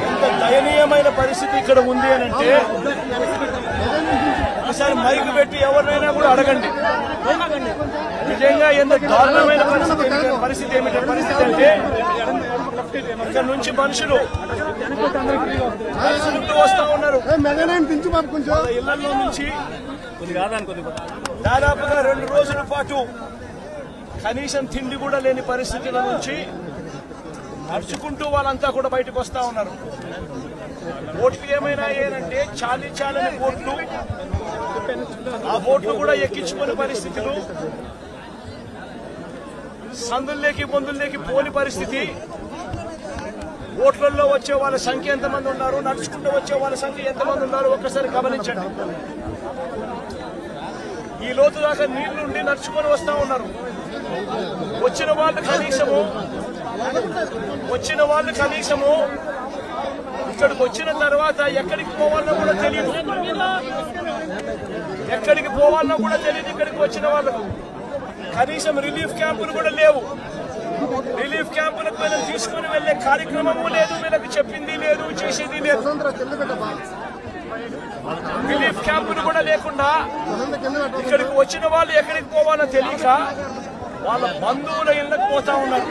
ఎంత దయనీయమైన పరిస్థితి ఇక్కడ ఉంది అని అంటే ఒకసారి మైక్ పెట్టి ఎవరినైనా కూడా అడగండి. నిజంగా ఎంత దారుణమైన పరిస్థితి అంటే ఇక్కడ నుంచి మనుషులు వస్తా ఉన్నారు. ఇళ్లలో నుంచి దాదాపుగా 2 రోజుల పాటు కనీసం తిండి కూడా లేని పరిస్థితుల నుంచి నడుచుకుంటూ వాళ్ళంతా కూడా బయటకు వస్తా ఉన్నారు. ఓట్లు ఏమైనా ఏంటంటే చాలని ఓట్లు, ఆ ఓట్లు కూడా ఎక్కించుకునే పరిస్థితులు, సందుల్లోకి బొందుల్లోకి పోని పరిస్థితి. ఓట్లలో వచ్చే వాళ్ళ సంఖ్య ఎంతమంది ఉన్నారు, నడుచుకుంటూ వచ్చే వాళ్ళ సంఖ్య ఎంతమంది ఉన్నారు ఒక్కసారి గమనించండి. ఈ లోతు దాకా నీళ్లుండి నడుచుకొని వస్తా ఉన్నారు. వచ్చిన వాళ్ళు కనీసము ఇక్కడికి వచ్చిన తర్వాత ఎక్కడికి పోవాలన్నా కూడా తెలియదు. ఇక్కడికి వచ్చిన వాళ్ళకు కనీసం రిలీఫ్ క్యాంపులు కూడా లేవు. రిలీఫ్ క్యాంపులకు వీళ్ళని తీసుకుని వెళ్లే కార్యక్రమము లేదు, వీళ్ళకి చెప్పింది లేదు, చేసేది లేదు. రిలీఫ్ క్యాంపులు కూడా లేకుండా ఇక్కడికి వచ్చిన వాళ్ళు ఎక్కడికి పోవాలో తెలియక వాళ్ళ బంధువుల ఇళ్లకు పోతా ఉన్నారు.